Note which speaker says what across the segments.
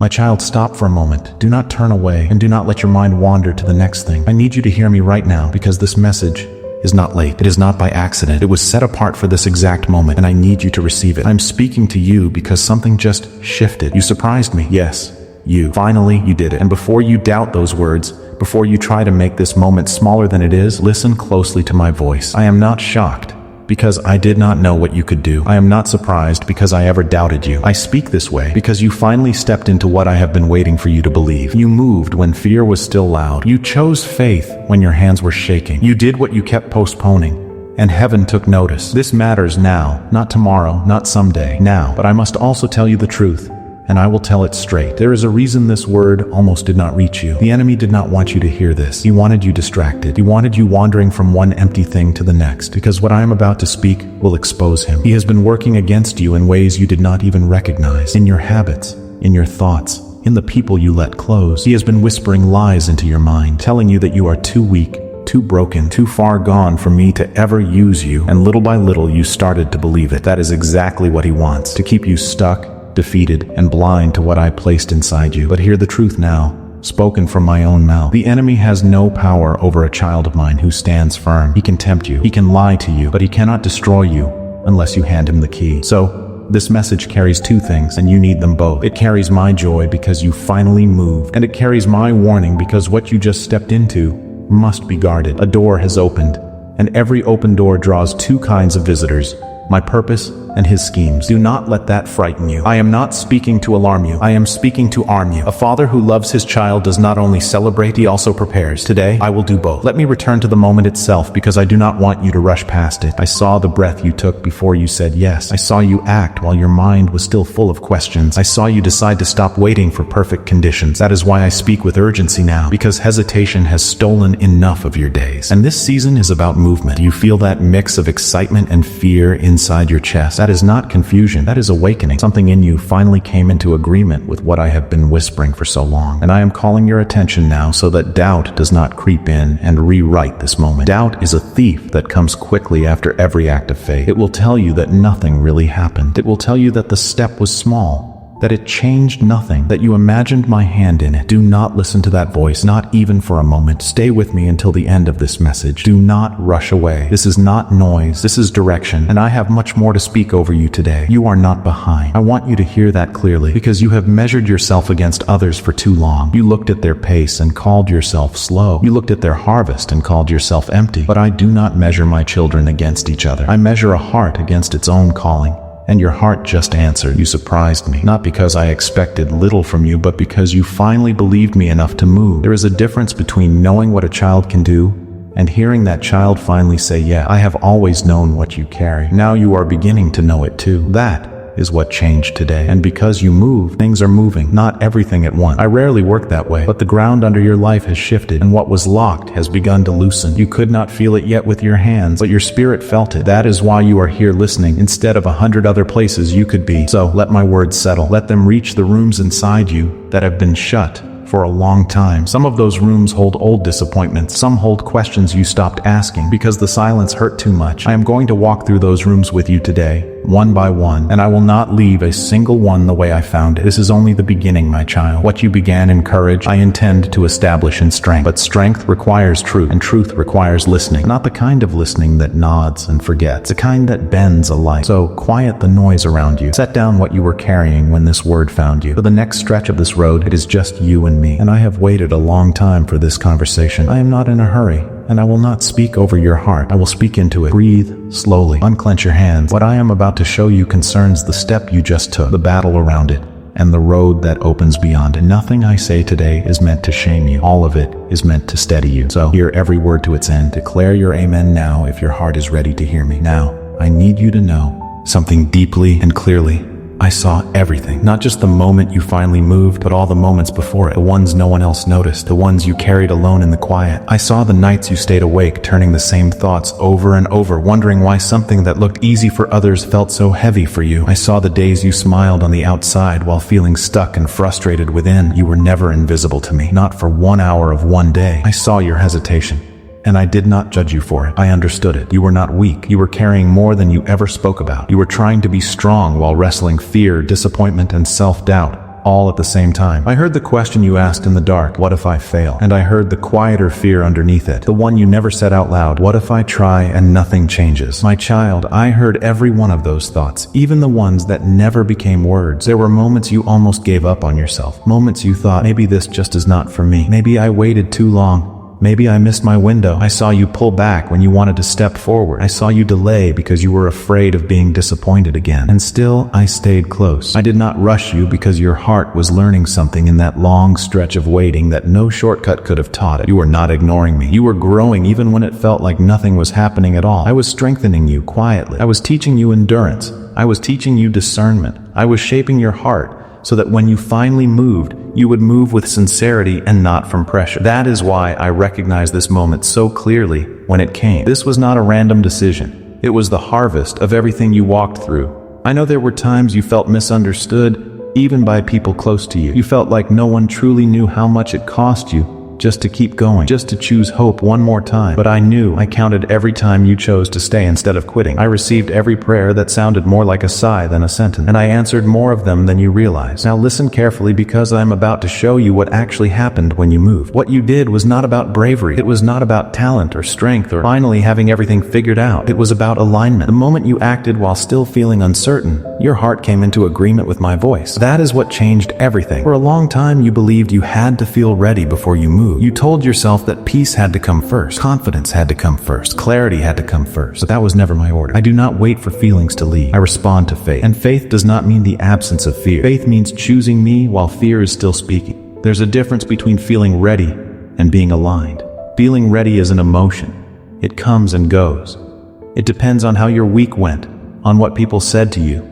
Speaker 1: My child, stop for a moment. Do not turn away, and do not let your mind wander to the next thing. I need you to hear me right now, because this message is not late. It is not by accident. It was set apart for this exact moment, and I need you to receive it. I'm speaking to you because something just shifted. You surprised me. Yes, you. Finally, you did it. And before you doubt those words, before you try to make this moment smaller than it is, listen closely to my voice. I am not shocked because I did not know what you could do. I am not surprised because I ever doubted you. I speak this way because you finally stepped into what I have been waiting for you to believe. You moved when fear was still loud. You chose faith when your hands were shaking. You did what you kept postponing, and heaven took notice. This matters now, not tomorrow, not someday, now. But I must also tell you the truth, and I will tell it straight. There is a reason this word almost did not reach you. The enemy did not want you to hear this. He wanted you distracted. He wanted you wandering from one empty thing to the next, because what I am about to speak will expose him. He has been working against you in ways you did not even recognize. In your habits, in your thoughts, in the people you let close. He has been whispering lies into your mind, telling you that you are too weak, too broken, too far gone for me to ever use you. And little by little, you started to believe it. That is exactly what he wants, to keep you stuck, defeated, and blind to what I placed inside you. But hear the truth now, spoken from my own mouth. The enemy has no power over a child of mine who stands firm. He can tempt you, he can lie to you, but he cannot destroy you unless you hand him the key. So, this message carries two things, and you need them both. It carries my joy because you finally moved, and it carries my warning because what you just stepped into must be guarded. A door has opened, and every open door draws two kinds of visitors: my purpose and his schemes. Do not let that frighten you. I am not speaking to alarm you. I am speaking to arm you. A father who loves his child does not only celebrate, he also prepares. Today, I will do both. Let me return to the moment itself, because I do not want you to rush past it. I saw the breath you took before you said yes. I saw you act while your mind was still full of questions. I saw you decide to stop waiting for perfect conditions. That is why I speak with urgency now, because hesitation has stolen enough of your days. And this season is about movement. Do you feel that mix of excitement and fear inside your chest? That is not confusion, that is awakening. Something in you finally came into agreement with what I have been whispering for so long. And I am calling your attention now so that doubt does not creep in and rewrite this moment. Doubt is a thief that comes quickly after every act of faith. It will tell you that nothing really happened. It will tell you that the step was small, that it changed nothing, that you imagined my hand in it. Do not listen to that voice, not even for a moment. Stay with me until the end of this message. Do not rush away. This is not noise, this is direction, and I have much more to speak over you today. You are not behind. I want you to hear that clearly, because you have measured yourself against others for too long. You looked at their pace and called yourself slow. You looked at their harvest and called yourself empty. But I do not measure my children against each other. I measure a heart against its own calling. And your heart just answered. You surprised me, not because I expected little from you, but because you finally believed me enough to move. There is a difference between knowing what a child can do and hearing that child finally say, yeah, I have always known what you carry. Now you are beginning to know it too. That is what changed today. And because you move, things are moving, not everything at once. I rarely work that way, but the ground under your life has shifted, and what was locked has begun to loosen. You could not feel it yet with your hands, but your spirit felt it. That is why you are here listening, instead of 100 other places you could be. So let my words settle. Let them reach the rooms inside you that have been shut for a long time. Some of those rooms hold old disappointments. Some hold questions you stopped asking because the silence hurt too much. I am going to walk through those rooms with you today, one by one, and I will not leave a single one the way I found it. This is only the beginning, my child. What you began in courage, I intend to establish in strength. But strength requires truth, and truth requires listening. Not the kind of listening that nods and forgets, the kind that bends alike. So quiet the noise around you. Set down what you were carrying when this word found you. For the next stretch of this road, it is just you and me. And I have waited a long time for this conversation. I am not in a hurry, and I will not speak over your heart. I will speak into it. Breathe slowly. Unclench your hands. What I am about to show you concerns the step you just took, the battle around it, and the road that opens beyond it. Nothing I say today is meant to shame you. All of it is meant to steady you. So hear every word to its end. Declare your amen now if your heart is ready to hear me. Now, I need you to know something deeply and clearly. I saw everything, not just the moment you finally moved, but all the moments before it, the ones no one else noticed, the ones you carried alone in the quiet. I saw the nights you stayed awake, turning the same thoughts over and over, wondering why something that looked easy for others felt so heavy for you. I saw the days you smiled on the outside while feeling stuck and frustrated within. You were never invisible to me, not for 1 hour of one day. I saw your hesitation, and I did not judge you for it. I understood it. You were not weak. You were carrying more than you ever spoke about. You were trying to be strong while wrestling fear, disappointment, and self-doubt. all at the same time. I heard the question you asked in the dark, what if I fail? And I heard the quieter fear underneath it, the one you never said out loud, what if I try and nothing changes? My child, I heard every one of those thoughts, even the ones that never became words. There were moments you almost gave up on yourself, moments you thought, maybe this just is not for me. Maybe I waited too long. Maybe I missed my window. I saw you pull back when you wanted to step forward. I saw you delay because you were afraid of being disappointed again. And still, I stayed close. I did not rush you because your heart was learning something in that long stretch of waiting that no shortcut could have taught it. You were not ignoring me. You were growing even when it felt like nothing was happening at all. I was strengthening you quietly. I was teaching you endurance. I was teaching you discernment. I was shaping your heart so that when you finally moved, you would move with sincerity and not from pressure. That is why I recognize this moment so clearly when it came. This was not a random decision. It was the harvest of everything you walked through. I know there were times you felt misunderstood, even by people close to you. You felt like no one truly knew how much it cost you just to keep going, just to choose hope one more time. But I knew I counted every time you chose to stay instead of quitting. I received every prayer that sounded more like a sigh than a sentence, and I answered more of them than you realize. Now listen carefully, because I'm about to show you what actually happened when you moved. What you did was not about bravery. It was not about talent or strength or finally having everything figured out. It was about alignment. The moment you acted while still feeling uncertain, your heart came into agreement with my voice. That is what changed everything. For a long time, you believed you had to feel ready before you moved. You told yourself that peace had to come first, confidence had to come first, clarity had to come first. But that was never my order. I do not wait for feelings to lead. I respond to faith. And faith does not mean the absence of fear. Faith means choosing me while fear is still speaking. There's a difference between feeling ready and being aligned. Feeling ready is an emotion. It comes and goes. It depends on how your week went, on what people said to you,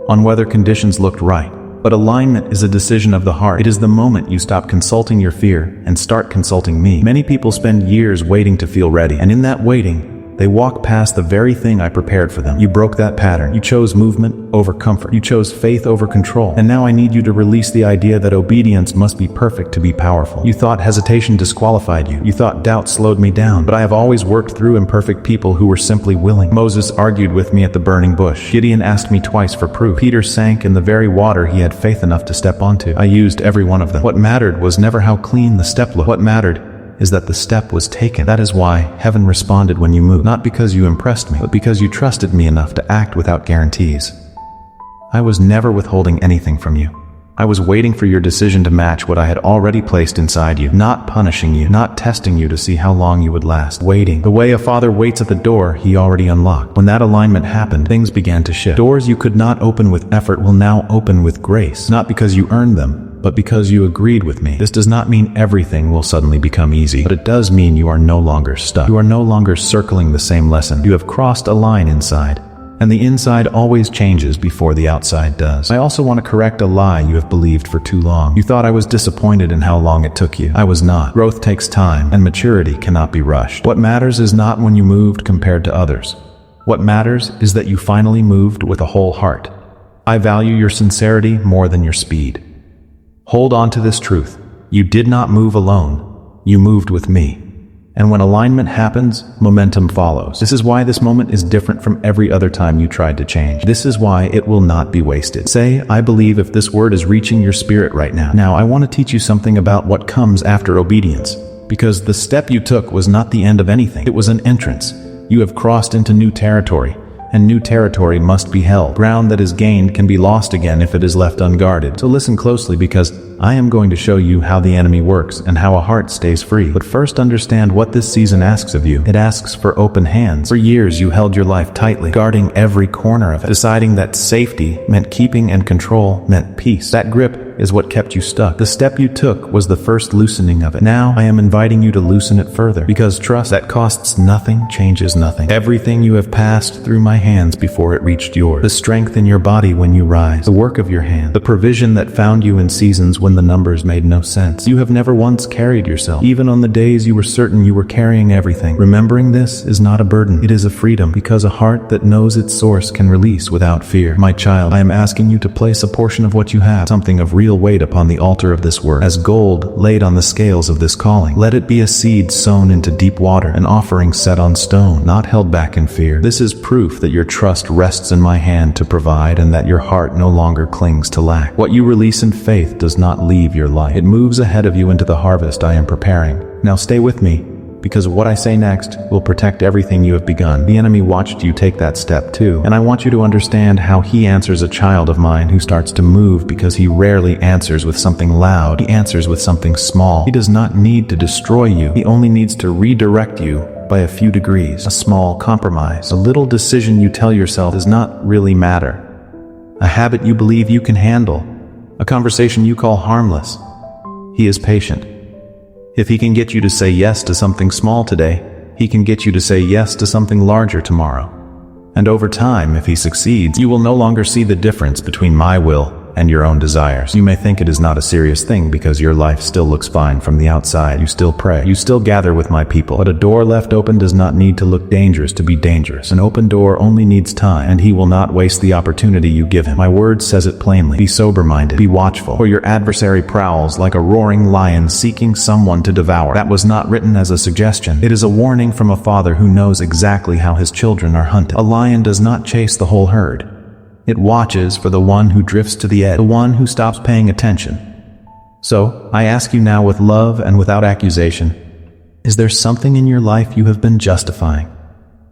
Speaker 1: on whether conditions looked right. But alignment is a decision of the heart. It is the moment you stop consulting your fear and start consulting me. Many people spend years waiting to feel ready, and in that waiting, they walk past the very thing I prepared for them. You broke that pattern. You chose movement over comfort. You chose faith over control. And now I need you to release the idea that obedience must be perfect to be powerful. You thought hesitation disqualified you. You thought doubt slowed me down. But I have always worked through imperfect people who were simply willing. Moses argued with me at the burning bush. Gideon asked me twice for proof. Peter sank in the very water he had faith enough to step onto. I used every one of them. What mattered was never how clean the step looked. What mattered is that the step was taken. That is why heaven responded when you moved, not because you impressed me, but because you trusted me enough to act without guarantees. I was never withholding anything from you. I was waiting for your decision to match what I had already placed inside you, not punishing you, not testing you to see how long you would last. Waiting. The way a father waits at the door he already unlocked. When that alignment happened, things began to shift. Doors you could not open with effort will now open with grace, not because you earned them, but because you agreed with me. This does not mean everything will suddenly become easy, but it does mean you are no longer stuck. You are no longer circling the same lesson. You have crossed a line inside, and the inside always changes before the outside does. I also want to correct a lie you have believed for too long. You thought I was disappointed in how long it took you. I was not. Growth takes time, and maturity cannot be rushed. What matters is not when you moved compared to others. What matters is that you finally moved with a whole heart. I value your sincerity more than your speed. Hold on to this truth. You did not move alone. You moved with me. And when alignment happens, momentum follows. This is why this moment is different from every other time you tried to change. This is why it will not be wasted. Say, I believe, if this word is reaching your spirit right now. Now, I want to teach you something about what comes after obedience. Because the step you took was not the end of anything. It was an entrance. You have crossed into new territory. And new territory must be held. Ground that is gained can be lost again if it is left unguarded. So listen closely, because I am going to show you how the enemy works and how a heart stays free. But first, understand what this season asks of you. It asks for open hands. For years, you held your life tightly, guarding every corner of it, deciding that safety meant keeping and control meant peace. That grip is what kept you stuck. The step you took was the first loosening of it. Now, I am inviting you to loosen it further, because trust that costs nothing changes nothing. Everything you have passed through my hands before it reached yours. The strength in your body when you rise, the work of your hand, the provision that found you in seasons when when the numbers made no sense. You have never once carried yourself, even on the days you were certain you were carrying everything. Remembering this is not a burden, it is a freedom, because a heart that knows its source can release without fear. My child, I am asking you to place a portion of what you have, something of real weight, upon the altar of this word, as gold laid on the scales of this calling. Let it be a seed sown into deep water, an offering set on stone, not held back in fear. This is proof that your trust rests in my hand to provide, and that your heart no longer clings to lack. What you release in faith does not leave your life. It moves ahead of you into the harvest I am preparing. Now stay with me, because what I say next will protect everything you have begun. The enemy watched you take that step too, and I want you to understand how he answers a child of mine who starts to move, because he rarely answers with something loud. He answers with something small. He does not need to destroy you. He only needs to redirect you by a few degrees, a small compromise, a little decision you tell yourself does not really matter, a habit you believe you can handle, a conversation you call harmless. He is patient. If he can get you to say yes to something small today, he can get you to say yes to something larger tomorrow. And over time, if he succeeds, you will no longer see the difference between my will and your own desires. You may think it is not a serious thing because your life still looks fine from the outside. You still pray. You still gather with my people. But a door left open does not need to look dangerous to be dangerous. An open door only needs time, and he will not waste the opportunity you give him. My word says it plainly. Be sober-minded. Be watchful, for your adversary prowls like a roaring lion seeking someone to devour. That was not written as a suggestion. It is a warning from a father who knows exactly how his children are hunted. A lion does not chase the whole herd. It watches for the one who drifts to the edge, the one who stops paying attention. So, I ask you now with love and without accusation, is there something in your life you have been justifying?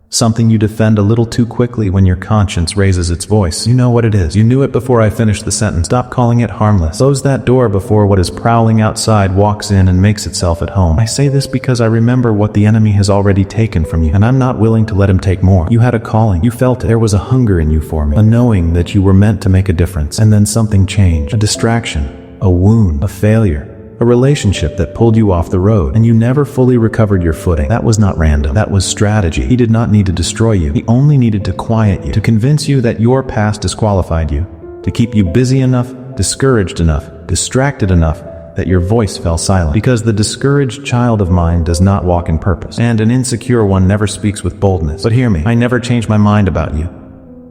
Speaker 1: Something you defend a little too quickly when your conscience raises its voice? You know what it is. You knew it before I finished the sentence. Stop calling it harmless. Close that door before what is prowling outside walks in and makes itself at home. I say this because I remember what the enemy has already taken from you, and I'm not willing to let him take more. You had a calling. You felt it. There was a hunger in you for me, a knowing that you were meant to make a difference. And then something changed. A distraction, a wound, a failure, a relationship that pulled you off the road, and you never fully recovered your footing. That was not random. That was strategy. He did not need to destroy you. He only needed to quiet you, to convince you that your past disqualified you, to keep you busy enough, discouraged enough, distracted enough, that your voice fell silent. Because the discouraged child of mine does not walk in purpose, and an insecure one never speaks with boldness. But hear me, I never changed my mind about you.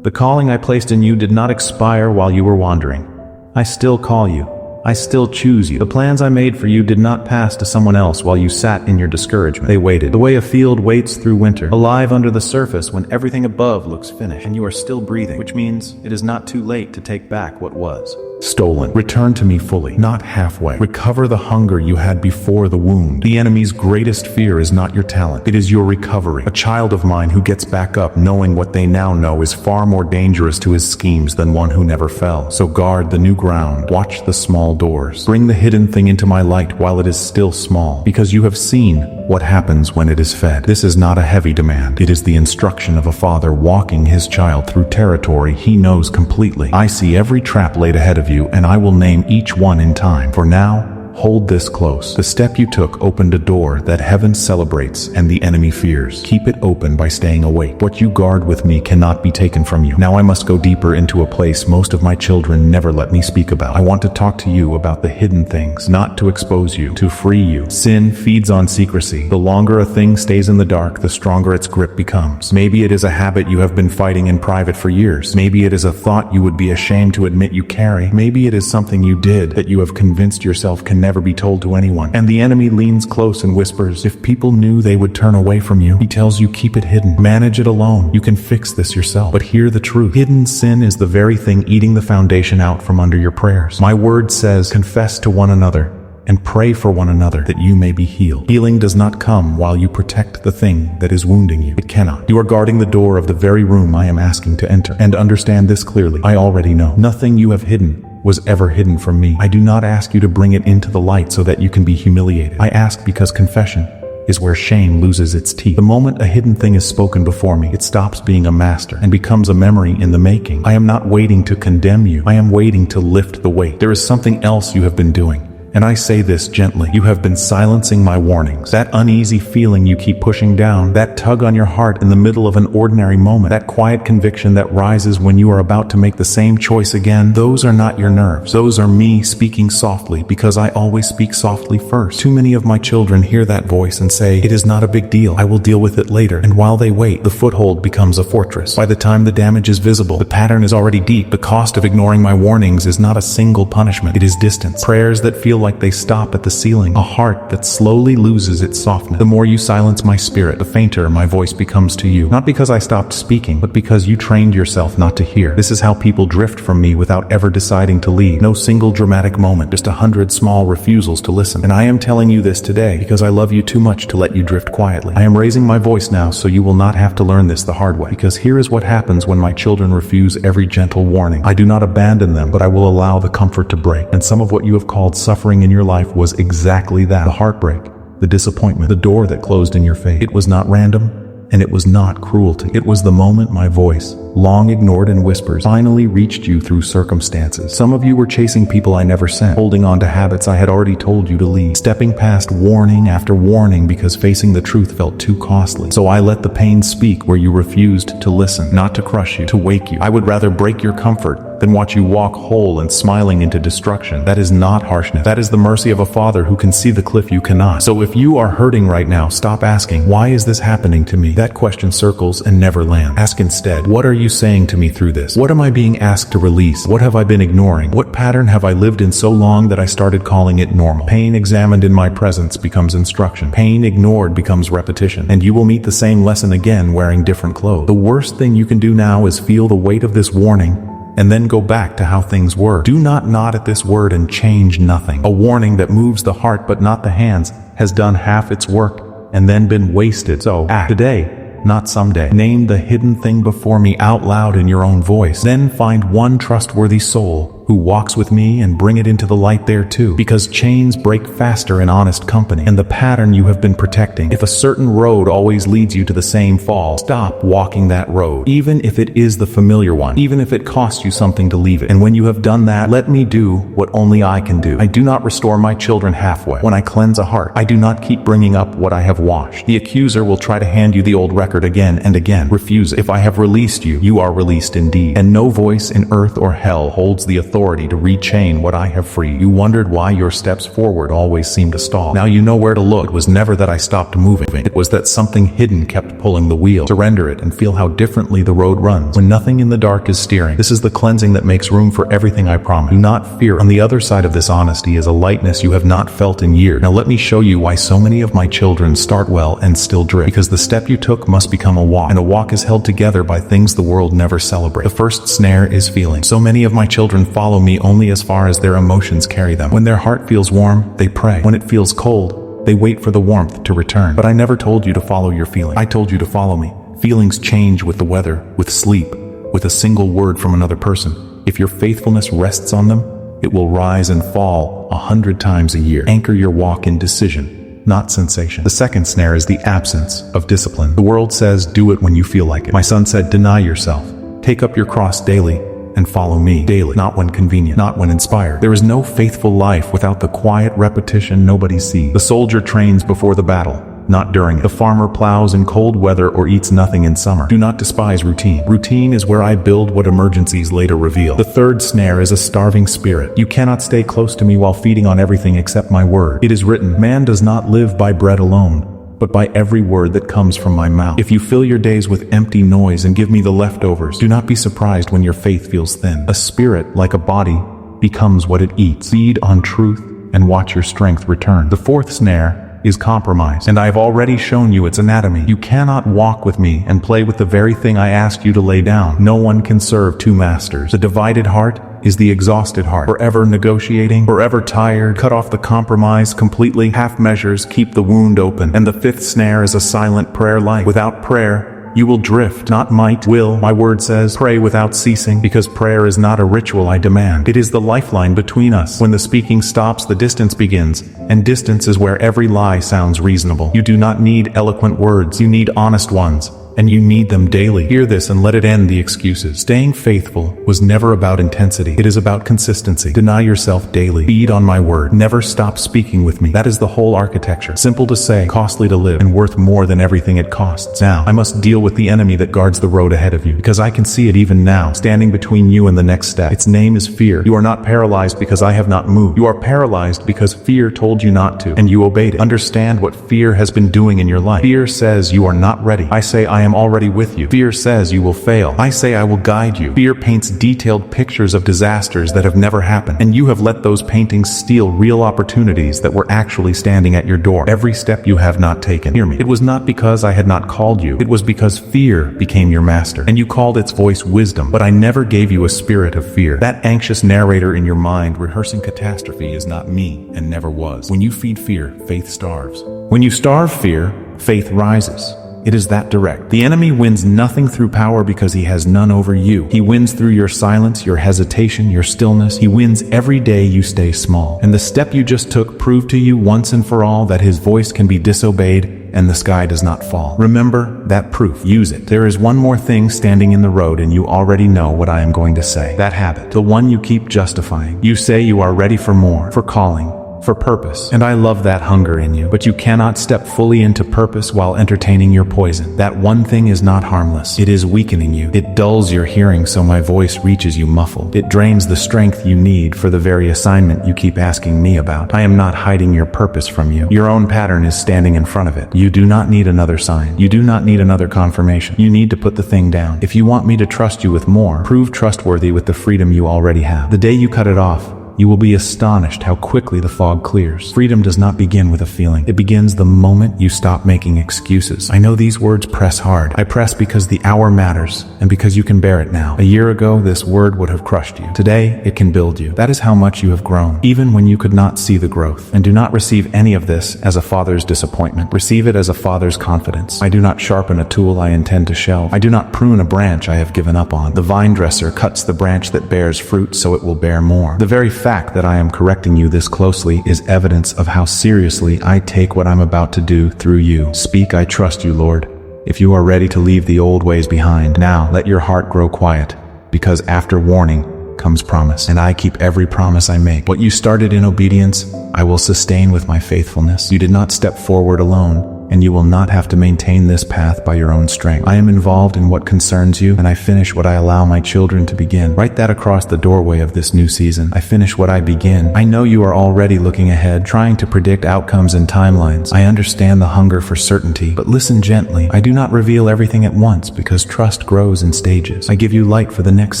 Speaker 1: The calling I placed in you did not expire while you were wandering. I still call you. I still choose you. The plans I made for you did not pass to someone else while you sat in your discouragement. They waited. The way a field waits through winter, alive under the surface when everything above looks finished, and you are still breathing, which means it is not too late to take back what was stolen. Return to me fully, not halfway. Recover the hunger you had before the wound. The enemy's greatest fear is not your talent. It is your recovery. A child of mine who gets back up knowing what they now know is far more dangerous to his schemes than one who never fell. So guard the new ground. Watch the small doors. Bring the hidden thing into my light while it is still small, because you have seen what happens when it is fed. This is not a heavy demand. It is the instruction of a father walking his child through territory he knows completely. I see every trap laid ahead of you, and I will name each one in time. For now, hold this close. The step you took opened a door that heaven celebrates and the enemy fears. Keep it open by staying awake. What you guard with me cannot be taken from you. Now I must go deeper into a place most of my children never let me speak about. I want to talk to you about the hidden things, not to expose you, to free you. Sin feeds on secrecy. The longer a thing stays in the dark, the stronger its grip becomes. Maybe it is a habit you have been fighting in private for years. Maybe it is a thought you would be ashamed to admit you carry. Maybe it is something you did that you have convinced yourself can never be told to anyone. And the enemy leans close and whispers, if people knew, they would turn away from you. He tells you, keep it hidden. Manage it alone. You can fix this yourself. But hear the truth. Hidden sin is the very thing eating the foundation out from under your prayers. My word says, confess to one another and pray for one another that you may be healed. Healing does not come while you protect the thing that is wounding you. It cannot. You are guarding the door of the very room I am asking to enter. And understand this clearly. I already know. Nothing you have hidden was ever hidden from me. I do not ask you to bring it into the light so that you can be humiliated. I ask because confession is where shame loses its teeth. The moment a hidden thing is spoken before me, it stops being a master and becomes a memory in the making. I am not waiting to condemn you. I am waiting to lift the weight. There is something else you have been doing. And I say this gently. You have been silencing my warnings. That uneasy feeling you keep pushing down, that tug on your heart in the middle of an ordinary moment, that quiet conviction that rises when you are about to make the same choice again, those are not your nerves. Those are me speaking softly, because I always speak softly first. Too many of my children hear that voice and say, "It is not a big deal. I will deal with it later." And while they wait, the foothold becomes a fortress. By the time the damage is visible, the pattern is already deep. The cost of ignoring my warnings is not a single punishment. It is distance. Prayers that feel like they stop at the ceiling. A heart that slowly loses its softness. The more you silence my spirit, the fainter my voice becomes to you. Not because I stopped speaking, but because you trained yourself not to hear. This is how people drift from me without ever deciding to leave. No single dramatic moment, just 100 small refusals to listen. And I am telling you this today because I love you too much to let you drift quietly. I am raising my voice now so you will not have to learn this the hard way. Because here is what happens when my children refuse every gentle warning. I do not abandon them, but I will allow the comfort to break. And some of what you have called suffering in your life was exactly that. The heartbreak, the disappointment, the door that closed in your face. It was not random, and it was not cruelty. It was the moment my voice, long ignored in whispers, finally reached you through circumstances. Some of you were chasing people I never sent, holding on to habits I had already told you to leave, stepping past warning after warning because facing the truth felt too costly. So I let the pain speak where you refused to listen, not to crush you, to wake you. I would rather break your comfort than watch you walk whole and smiling into destruction. That is not harshness. That is the mercy of a father who can see the cliff you cannot. So if you are hurting right now, stop asking, "Why is this happening to me?" That question circles and never lands. Ask instead, "What are you saying to me through this? What am I being asked to release? What have I been ignoring? What pattern have I lived in so long that I started calling it normal?" Pain examined in my presence becomes instruction. Pain ignored becomes repetition. And you will meet the same lesson again wearing different clothes. The worst thing you can do now is feel the weight of this warning and then go back to how things were. Do not nod at this word and change nothing. A warning that moves the heart but not the hands has done half its work and then been wasted. So act today, not someday. Name the hidden thing before me out loud in your own voice. Then find one trustworthy soul who walks with me and bring it into the light there too. Because chains break faster in honest company. And the pattern you have been protecting. If a certain road always leads you to the same fall, stop walking that road. Even if it is the familiar one. Even if it costs you something to leave it. And when you have done that, let me do what only I can do. I do not restore my children halfway. When I cleanse a heart, I do not keep bringing up what I have washed. The accuser will try to hand you the old record again and again. Refuse it. If I have released you, you are released indeed. And no voice in earth or hell holds the authority to rechain what I have freed. You wondered why your steps forward always seemed to stall. Now you know where to look. It was never that I stopped moving. It was that something hidden kept pulling the wheel. Surrender it and feel how differently the road runs when nothing in the dark is steering. This is the cleansing that makes room for everything I promise. Do not fear. On the other side of this honesty is a lightness you have not felt in years. Now let me show you why so many of my children start well and still drift. Because the step you took must become a walk, and a walk is held together by things the world never celebrates. The first snare is feeling. So many of my children follow me only as far as their emotions carry them. When their heart feels warm, they pray. When it feels cold, they wait for the warmth to return. But I never told you to follow your feeling. I told you to follow me. Feelings change with the weather, with sleep, with a single word from another person. If your faithfulness rests on them, it will rise and fall 100 times a year. Anchor your walk in decision, not sensation. The second snare is the absence of discipline. The world says, do it when you feel like it. My son said, deny yourself. Take up your cross daily and follow me daily, not when convenient, not when inspired. There is no faithful life without the quiet repetition nobody sees. The soldier trains before the battle, not during it. The farmer plows in cold weather or eats nothing in summer. Do not despise routine. Routine is where I build what emergencies later reveal. The third snare is a starving spirit. You cannot stay close to me while feeding on everything except my word. It is written, man does not live by bread alone, but by every word that comes from my mouth. If you fill your days with empty noise and give me the leftovers, do not be surprised when your faith feels thin. A spirit, like a body, becomes what it eats. Feed on truth and watch your strength return. The fourth snare is compromise, and I have already shown you its anatomy. You cannot walk with me and play with the very thing I asked you to lay down. No one can serve two masters. The divided heart is the exhausted heart, forever negotiating, forever tired. Cut off the compromise completely. Half measures keep the wound open. And the fifth snare is a silent prayer life. Without prayer, you will drift, not might, will. My word says, pray without ceasing, because prayer is not a ritual I demand. It is the lifeline between us. When the speaking stops, the distance begins, and distance is where every lie sounds reasonable. You do not need eloquent words, you need honest ones. and you need them daily. Hear this and let it end the excuses. Staying faithful was never about intensity. It is about consistency. Deny yourself daily. Feed on my word. Never stop speaking with me. That is the whole architecture. Simple to say, costly to live, and worth more than everything it costs. Now, I must deal with the enemy that guards the road ahead of you, because I can see it even now, standing between you and the next step. Its name is fear. You are not paralyzed because I have not moved. You are paralyzed because fear told you not to, and you obeyed it. Understand what fear has been doing in your life. Fear says you are not ready. I say I am already with you. Fear says you will fail. I say I will guide you. Fear paints detailed pictures of disasters that have never happened, and you have let those paintings steal real opportunities that were actually standing at your door. Every step you have not taken. Hear me. It was not because I had not called you. It was because fear became your master, and you called its voice wisdom. But I never gave you a spirit of fear. That anxious narrator in your mind rehearsing catastrophe is not me, and never was. When you feed fear, faith starves. When you starve fear, faith rises. It is that direct. The enemy wins nothing through power because he has none over you. He wins through your silence, your hesitation, your stillness. He wins every day you stay small. And the step you just took proved to you once and for all that his voice can be disobeyed and the sky does not fall. Remember that proof. Use it. There is one more thing standing in the road, and you already know what I am going to say. That habit. The one you keep justifying. You say you are ready for more, for calling, for purpose. And I love that hunger in you. But you cannot step fully into purpose while entertaining your poison. That one thing is not harmless. It is weakening you. It dulls your hearing so my voice reaches you muffled. It drains the strength you need for the very assignment you keep asking me about. I am not hiding your purpose from you. Your own pattern is standing in front of it. You do not need another sign. You do not need another confirmation. You need to put the thing down. If you want me to trust you with more, prove trustworthy with the freedom you already have. The day you cut it off, you will be astonished how quickly the fog clears. Freedom does not begin with a feeling. It begins the moment you stop making excuses. I know these words press hard. I press because the hour matters, and because you can bear it now. A year ago, this word would have crushed you. Today, it can build you. That is how much you have grown, even when you could not see the growth. And do not receive any of this as a father's disappointment. Receive it as a father's confidence. I do not sharpen a tool I intend to shelve. I do not prune a branch I have given up on. The vine dresser cuts the branch that bears fruit so it will bear more. The very fact that I am correcting you this closely is evidence of how seriously I take what I'm about to do through you. Speak, I trust you, Lord. If you are ready to leave the old ways behind, now let your heart grow quiet, because after warning comes promise, and I keep every promise I make. What you started in obedience, I will sustain with my faithfulness. You did not step forward alone, and you will not have to maintain this path by your own strength. I am involved in what concerns you, and I finish what I allow my children to begin. Write that across the doorway of this new season. I finish what I begin. I know you are already looking ahead, trying to predict outcomes and timelines. I understand the hunger for certainty, but listen gently. I do not reveal everything at once because trust grows in stages. I give you light for the next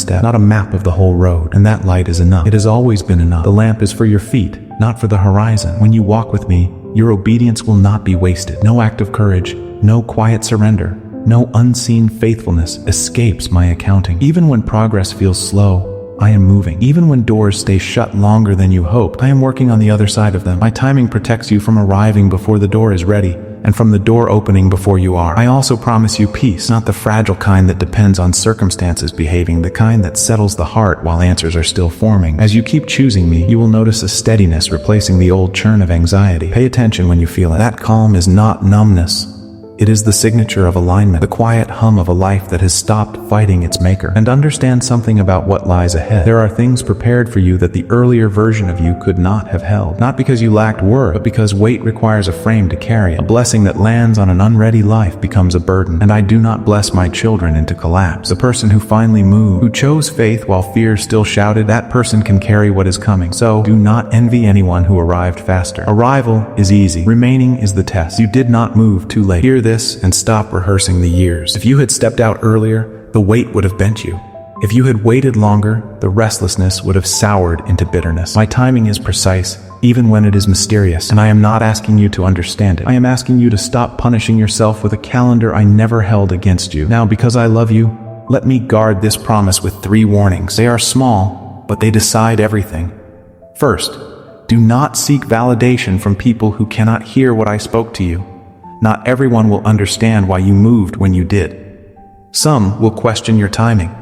Speaker 1: step, not a map of the whole road, and that light is enough. It has always been enough. The lamp is for your feet, not for the horizon. When you walk with me, your obedience will not be wasted. No act of courage, no quiet surrender, no unseen faithfulness escapes my accounting. Even when progress feels slow, I am moving. Even when doors stay shut longer than you hoped, I am working on the other side of them. My timing protects you from arriving before the door is ready, and from the door opening before you are. I also promise you peace, not the fragile kind that depends on circumstances behaving, the kind that settles the heart while answers are still forming. As you keep choosing me, you will notice a steadiness replacing the old churn of anxiety. Pay attention when you feel it. That calm is not numbness. It is the signature of alignment, the quiet hum of a life that has stopped fighting its maker. And understand something about what lies ahead. There are things prepared for you that the earlier version of you could not have held. Not because you lacked worth, but because weight requires a frame to carry. A blessing that lands on an unready life becomes a burden. And I do not bless my children into collapse. The person who finally moved, who chose faith while fear still shouted, that person can carry what is coming. So do not envy anyone who arrived faster. Arrival is easy. Remaining is the test. You did not move too late. Hear this and stop rehearsing the years. If you had stepped out earlier, the weight would have bent you. If you had waited longer, the restlessness would have soured into bitterness. My timing is precise, even when it is mysterious, and I am not asking you to understand it. I am asking you to stop punishing yourself with a calendar I never held against you. Now, because I love you, let me guard this promise with 3 warnings. They are small, but they decide everything. First, do not seek validation from people who cannot hear what I spoke to you. Not everyone will understand why you moved when you did. Some will question your timing.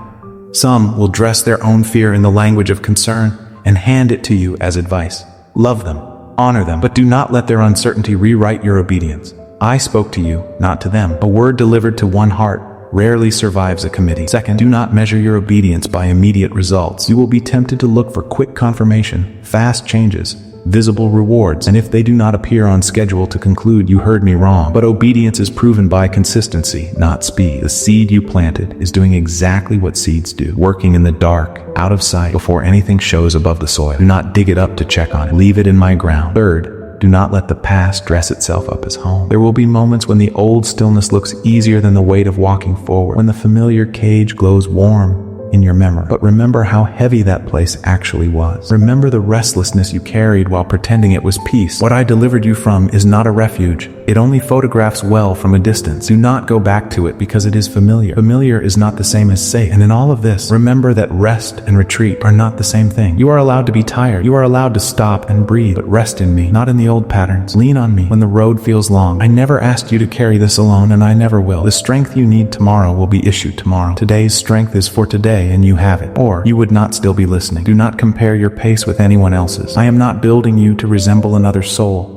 Speaker 1: Some will dress their own fear in the language of concern and hand it to you as advice. Love them, honor them, but do not let their uncertainty rewrite your obedience. I spoke to you, not to them. A word delivered to one heart rarely survives a committee. Second, do not measure your obedience by immediate results. You will be tempted to look for quick confirmation, fast changes, visible rewards, and if they do not appear on schedule to conclude you heard me wrong. But obedience is proven by consistency, not speed. The seed you planted is doing exactly what seeds do, working in the dark, out of sight, before anything shows above the soil. Do not dig it up to check on it. Leave it in my ground. Third, do not let the past dress itself up as home. There will be moments when the old stillness looks easier than the weight of walking forward, when the familiar cage glows warm in your memory. But remember how heavy that place actually was. Remember the restlessness you carried while pretending it was peace. What I delivered you from is not a refuge. It only photographs well from a distance. Do not go back to it because it is familiar. Familiar is not the same as safe. And in all of this, remember that rest and retreat are not the same thing. You are allowed to be tired. You are allowed to stop and breathe, but rest in me, not in the old patterns. Lean on me when the road feels long. I never asked you to carry this alone, and I never will. The strength you need tomorrow will be issued tomorrow. Today's strength is for today, and you have it, or you would not still be listening. Do not compare your pace with anyone else's. I am not building you to resemble another soul.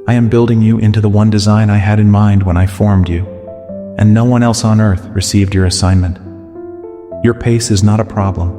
Speaker 1: I am building you into the one design I had in mind when I formed you, and no one else on earth received your assignment. Your pace is not a problem.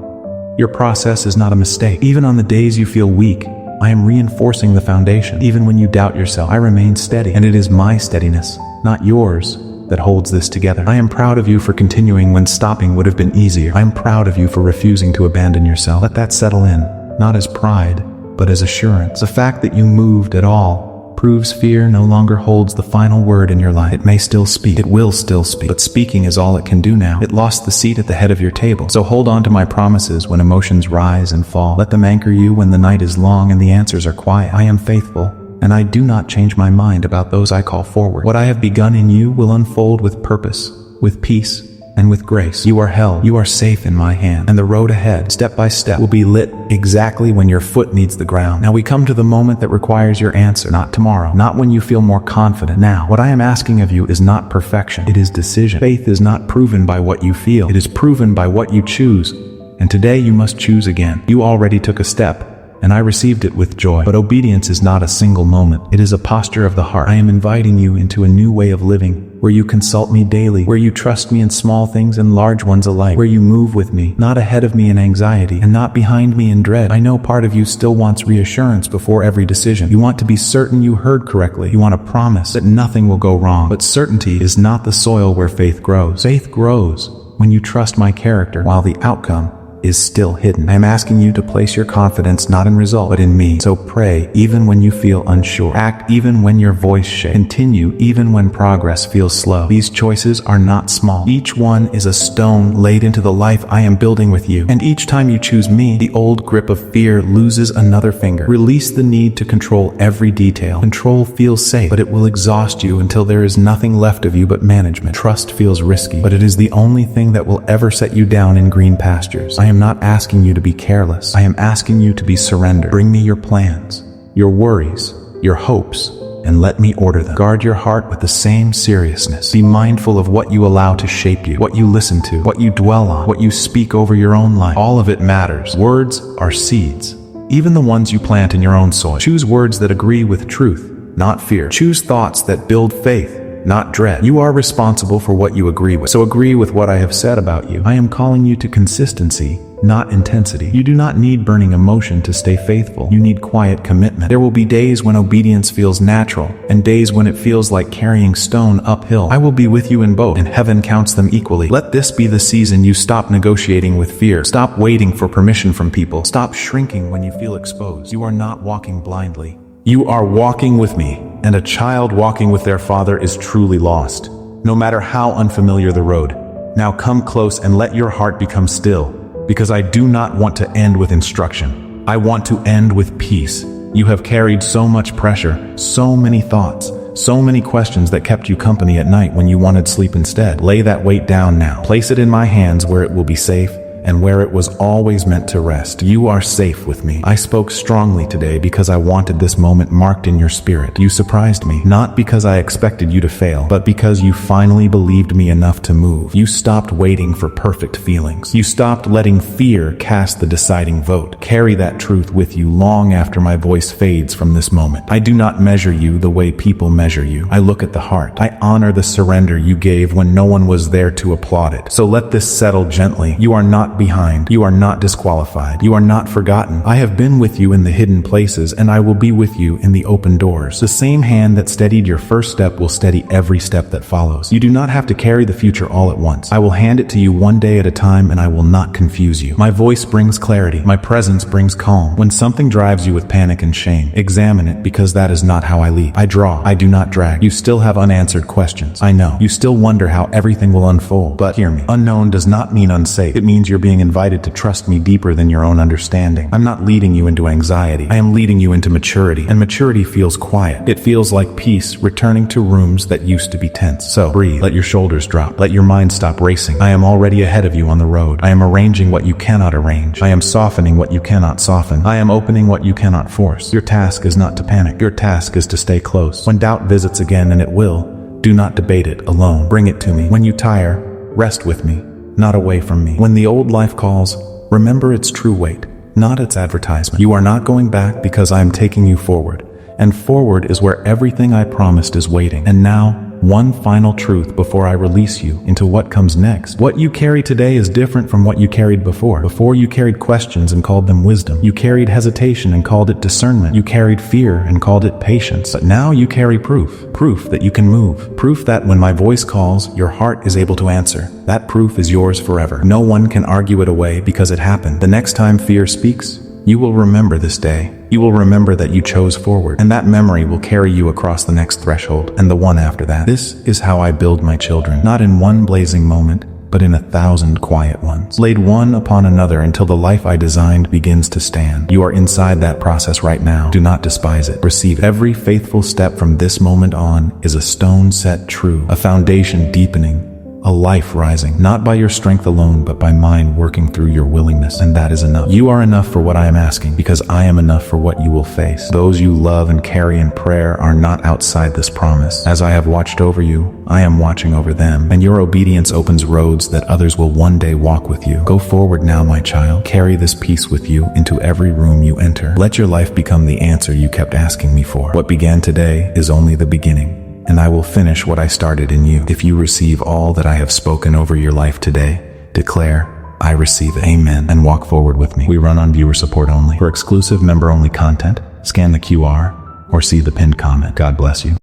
Speaker 1: Your process is not a mistake. Even on the days you feel weak, I am reinforcing the foundation. Even when you doubt yourself, I remain steady, and it is my steadiness, not yours, that holds this together. I am proud of you for continuing when stopping would have been easier. I am proud of you for refusing to abandon yourself. Let that settle in, not as pride, but as assurance. The fact that you moved at all proves fear no longer holds the final word in your life. It may still speak. It will still speak. But speaking is all it can do now. It lost the seat at the head of your table. So hold on to my promises when emotions rise and fall. Let them anchor you when the night is long and the answers are quiet. I am faithful, and I do not change my mind about those I call forward. What I have begun in you will unfold with purpose, with peace, and with grace. You are held. You are safe in my hand. And the road ahead, step by step, will be lit exactly when your foot meets the ground. Now we come to the moment that requires your answer. Not tomorrow. Not when you feel more confident. Now, what I am asking of you is not perfection. It is decision. Faith is not proven by what you feel. It is proven by what you choose. And today you must choose again. You already took a step, and I received it with joy. But obedience is not a single moment. It is a posture of the heart. I am inviting you into a new way of living, where you consult me daily, where you trust me in small things and large ones alike, where you move with me, not ahead of me in anxiety, and not behind me in dread. I know part of you still wants reassurance before every decision. You want to be certain you heard correctly. You want a promise that nothing will go wrong. But certainty is not the soil where faith grows. Faith grows when you trust my character, while the outcome is still hidden. I am asking you to place your confidence not in result, but in me. So pray even when you feel unsure. Act even when your voice shakes. Continue even when progress feels slow. These choices are not small. Each one is a stone laid into the life I am building with you. And each time you choose me, the old grip of fear loses another finger. Release the need to control every detail. Control feels safe, but it will exhaust you until there is nothing left of you but management. Trust feels risky, but it is the only thing that will ever set you down in green pastures. I am not asking you to be careless. I am asking you to be surrendered. Bring me your plans, your worries, your hopes, and let me order them. Guard your heart with the same seriousness. Be mindful of what you allow to shape you, what you listen to, what you dwell on, what you speak over your own life. All of it matters. Words are seeds, even the ones you plant in your own soil. Choose words that agree with truth, not fear. Choose thoughts that build faith, not dread. You are responsible for what you agree with. So agree with what I have said about you. I am calling you to consistency, not intensity. You do not need burning emotion to stay faithful. You need quiet commitment. There will be days when obedience feels natural, and days when it feels like carrying stone uphill. I will be with you in both, and heaven counts them equally. Let this be the season you stop negotiating with fear. Stop waiting for permission from people. Stop shrinking when you feel exposed. You are not walking blindly. You are walking with me, and a child walking with their father is truly lost, no matter how unfamiliar the road. Now come close and let your heart become still, because I do not want to end with instruction. I want to end with peace. You have carried so much pressure, so many thoughts, so many questions that kept you company at night when you wanted sleep instead. Lay that weight down now. Place it in my hands where it will be safe, and where it was always meant to rest. You are safe with me. I spoke strongly today because I wanted this moment marked in your spirit. You surprised me, not because I expected you to fail, but because you finally believed me enough to move. You stopped waiting for perfect feelings. You stopped letting fear cast the deciding vote. Carry that truth with you long after my voice fades from this moment. I do not measure you the way people measure you. I look at the heart. I honor the surrender you gave when no one was there to applaud it. So let this settle gently. You are not behind. You are not disqualified. You are not forgotten. I have been with you in the hidden places, and I will be with you in the open doors. The same hand that steadied your first step will steady every step that follows. You do not have to carry the future all at once. I will hand it to you one day at a time, and I will not confuse you. My voice brings clarity. My presence brings calm. When something drives you with panic and shame, examine it, because that is not how I lead. I draw. I do not drag. You still have unanswered questions. I know. You still wonder how everything will unfold. But hear me. Unknown does not mean unsafe. It means you're being invited to trust me deeper than your own understanding. I'm not leading you into anxiety. I am leading you into maturity. And maturity feels quiet. It feels like peace returning to rooms that used to be tense. So breathe. Let your shoulders drop. Let your mind stop racing. I am already ahead of you on the road. I am arranging what you cannot arrange. I am softening what you cannot soften. I am opening what you cannot force. Your task is not to panic. Your task is to stay close. When doubt visits again, and it will, do not debate it alone. Bring it to me. When you tire, rest with me, not away from me. When the old life calls, remember its true weight, not its advertisement. You are not going back because I am taking you forward. And forward is where everything I promised is waiting. And now, one final truth before I release you into what comes next. What you carry today is different from what you carried before. Before, you carried questions and called them wisdom. You carried hesitation and called it discernment. You carried fear and called it patience. But now you carry proof. Proof that you can move. Proof that when my voice calls, your heart is able to answer. That proof is yours forever. No one can argue it away because it happened. The next time fear speaks, you will remember this day. You will remember that you chose forward, and that memory will carry you across the next threshold and the one after that. This is how I build my children, not in one blazing moment, but in 1,000 quiet ones, laid one upon another until the life I designed begins to stand. You are inside that process right now. Do not despise it. Receive it. Every faithful step from this moment on is a stone set true, a foundation deepening, a life rising, not by your strength alone, but by mine working through your willingness. And that is enough. You are enough for what I am asking, because I am enough for what you will face. Those you love and carry in prayer are not outside this promise. As I have watched over you, I am watching over them, and your obedience opens roads that others will one day walk with you. Go forward now, my child. Carry this peace with you into every room you enter. Let your life become the answer you kept asking me for. What began today is only the beginning, and I will finish what I started in you. If you receive all that I have spoken over your life today, declare, I receive it. Amen. And walk forward with me. We run on viewer support only. For exclusive member-only content, scan the QR or see the pinned comment. God bless you.